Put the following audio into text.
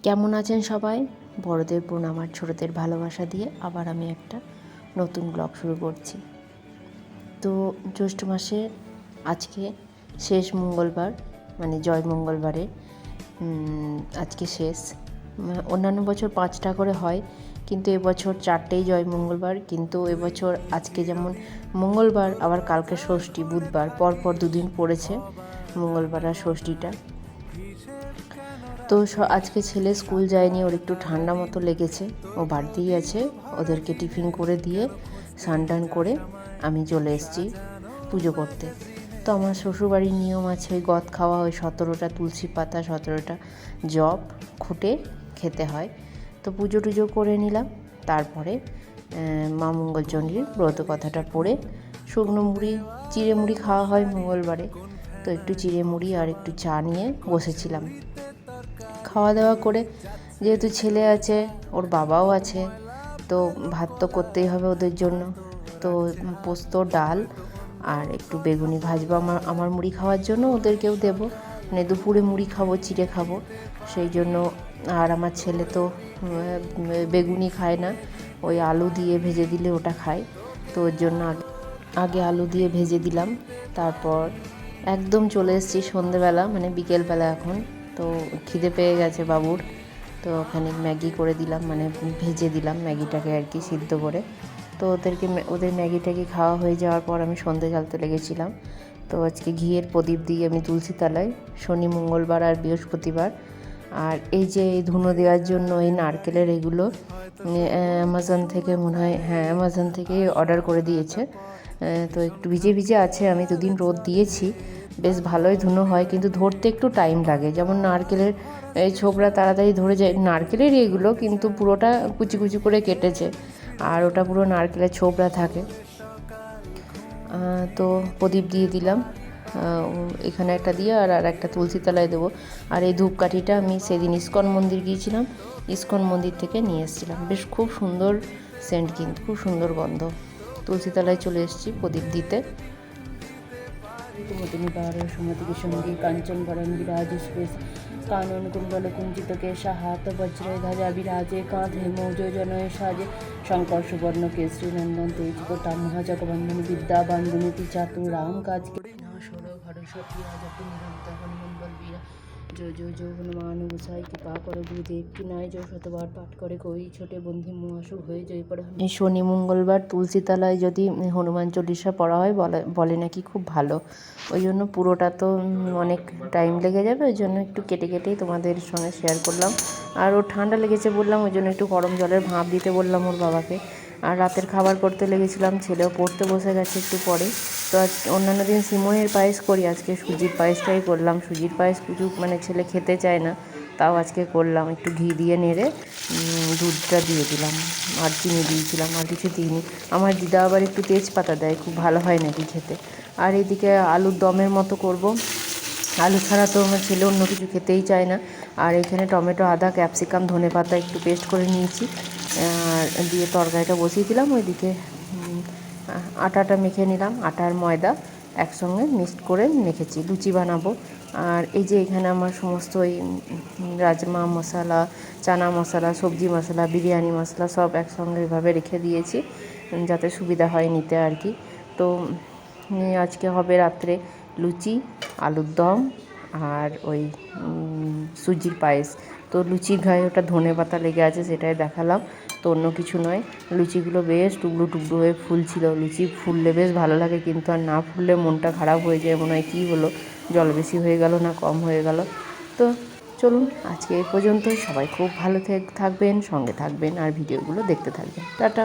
কেমন আছেন সবাই? বড়দের প্রণাম আর ছোটদের ভালোবাসা দিয়ে আবার আমি একটা নতুন ব্লগ শুরু করছি। তো জ্যৈষ্ঠ মাসে আজকে শেষ মঙ্গলবার, মানে জয় মঙ্গলবারে আজকে শেষ। অন্যান্য বছর 5টা করে হয়, কিন্তু এবছর 4টেই জয় মঙ্গলবার। কিন্তু এবছর আজকে যেমন মঙ্গলবার, আবার কালকে ষষ্ঠী বুধবার, পরপর দুদিন পড়েছে মঙ্গলবার আর ষষ্ঠীটা। তো আজকে ছেলে স্কুল যায়নি, ওর একটু ঠান্ডা মতো লেগেছে, ও বাড়িতেই আছে। ওদেরকে টিফিন করে দিয়ে স্নান টান করে আমি চলে এসেছি পুজো করতে। তো আমার শ্বশুরবাড়ির নিয়ম আছে ওই গদ খাওয়া, ওই 17টা তুলসী পাতা 17টা জব খুঁটে খেতে হয়। তো পুজো টুজো করে নিলাম, তারপরে মা মঙ্গলচণ্ডীর ব্রত কথাটা পড়ে শুকনো মুড়ি চিড়ে মুড়ি খাওয়া হয় মঙ্গলবারে। তো একটু চিড়ে মুড়ি আর একটু চা নিয়ে বসেছিলাম। খাওয়া দাওয়া করে, যেহেতু ছেলে আছে, ওর বাবাও আছে, তো ভাত তো করতেই হবে ওদের জন্য। তো পোস্ত ডাল আর একটু বেগুনি ভাজবো আমার মুড়ি খাওয়ার জন্য, ওদেরকেও দেবো, মানে দুপুরে মুড়ি খাবো, চিড়ে খাবো সেই জন্য। আর আমার ছেলে তো বেগুনি খায় না, ওই আলু দিয়ে ভেজে দিলে ওটা খায়। তো ওর জন্য আগে আলু দিয়ে ভেজে দিলাম। তারপর একদম চলে এসেছি সন্ধেবেলা, মানে বিকেলবেলা এখন। তো খিদে পেয়ে গেছে বাবুর, তো ওখানে ম্যাগি করে দিলাম, মানে ভেজে দিলাম ম্যাগিটাকে আর কি সিদ্ধ করে। তো ওদের ম্যাগি ট্যাগি খাওয়া হয়ে যাওয়ার পর আমি সন্ধে জ্বালতে লেগেছিলাম। তো আজকে ঘিয়ের প্রদীপ দিই আমি তুলসী তলায়, শনি মঙ্গলবার আর বৃহস্পতিবার। আর এই যে এই ধুনো দেওয়ার জন্য এই নারকেলের এগুলো অ্যামাজন থেকে মনে হয়, হ্যাঁ অ্যামাজন থেকেই অর্ডার করে দিয়েছে। তো একটু ভিজে ভিজে আছে, আমি দুদিন রোদ দিয়েছি, বেশ ভালোই ধুনো হয়, কিন্তু ধরতে একটু টাইম লাগে। যেমন নারকেলের এই ছোবড়া তাড়াতাড়ি ধরে যায়, নারকেলেরই এগুলো, কিন্তু পুরোটা কুচি কুচি করে কেটেছে, আর ওটা পুরো নারকেলের ছোবড়া থাকে। তো প্রদীপ দিয়ে দিলাম এখানে একটা দিয়ে, আর একটা তুলসী তলায় দেবো। আর এই ধূপকাঠিটা আমি সেদিন ইস্কন মন্দির গিয়েছিলাম, ইস্কন মন্দির থেকে নিয়ে এসেছিলাম, বেশ খুব সুন্দর সেন্ট, কিন্তু খুব সুন্দর গন্ধ। তুলসী তলায় চলে এসেছি প্রদীপ দিতে। कुमुदिनीवार सुमतिके कांचन वरन विराजे सुरेश कानन कुंडल कुंजित केशा हाथ वज्र ध्वजा विराजे कांधे मौजो जनय साजे शंकर सुवर्ण केसरी नंदन तेजकोटा महाजगवंदन विद्या बांधुनीति चातुर राम काज षोड़ घर सती राजपु निरंतर हनुमान बलबीरा जो जो जो हनुमान गोसाई कृपा करो गुरुदेव की नाय जो शतबार पाठ करे कोई छोटे बंधी मुआसु হয়ে জয় পড়ে। এই শনি মঙ্গলবার তুলসী তলায় যদি হনুমান চল্লিশা পড়া হয় বলে নাকি খুব ভালো। ওই জন্য পুরোটা তো অনেক টাইম লেগে যাবে, ওই জন্য একটু কেটে কেটেই তোমাদের সঙ্গে শেয়ার করলাম। আর ওর ঠান্ডা লেগেছে বললাম, ওই জন্য একটু গরম জলের ভাঁপ দিতে বললাম ওর বাবাকে। আর রাতের খাবার করতে লেগেছিলাম, ছেলেও পড়তে বসে গেছে একটু পরে। তো আজ অন্যান্য দিন সিমইয়ের পায়েস করি, আজকে সুজির পায়েসটাই করলাম। সুজির পায়েস মানে ছেলে খেতে চায় না, তাও আজকে করলাম। একটু ঘি দিয়ে নেড়ে দুধটা দিয়ে দিলাম, আর চিনি দিয়েছিলাম, আর কিছু দিইনি। আমার দিদা আবার একটু তেজপাতা দেয়, খুব ভালো হয় নাকি খেতে। আর এদিকে আলুর দমের মতো করব, আলু ছাড়া তো আমার ছেলে অন্য কিছু খেতেই চায় না। আর এখানে টমেটো আদা ক্যাপসিকাম ধনেপাতা একটু পেস্ট করে নিয়েছি, আর দিয়ে তরকারিটা বসিয়ে দিলাম। ওইদিকে আটাটা মেখে নিলাম, আটার ময়দা একসঙ্গে মিক্সড করে মেখেছি, লুচি বানাবো। আর এই যে এখানে আমার সমস্ত ওই রাজমা মশলা, চানা মশলা, সবজি মশলা, বিরিয়ানি মশলা সব একসঙ্গে এভাবে রেখে দিয়েছি, যাতে সুবিধা হয় নিতে আর কি। তো আজকে হবে রাত্রে লুচি, আলুর দম আর ওই সুজির পায়েস। তো লুচির গায়ে ওটা ধনেপাতা লেগে আছে, সেটাই দেখালাম, তো অন্য কিছু নয়। লুচিগুলো বেশ টুকরো টুকরো হয়ে ফুলছিল। লুচি ফুললে বেশ ভালো লাগে, কিন্তু আর না ফুললে মনটা খারাপ হয়ে যায়, মনে হয় কী হলো, জল বেশি হয়ে গেল না কম হয়ে গেল। তো চলুন আজকে এই পর্যন্তই। সবাই খুব ভালো থাকবেন, সঙ্গে থাকবেন আর ভিডিওগুলো দেখতে থাকবেন। টাটা।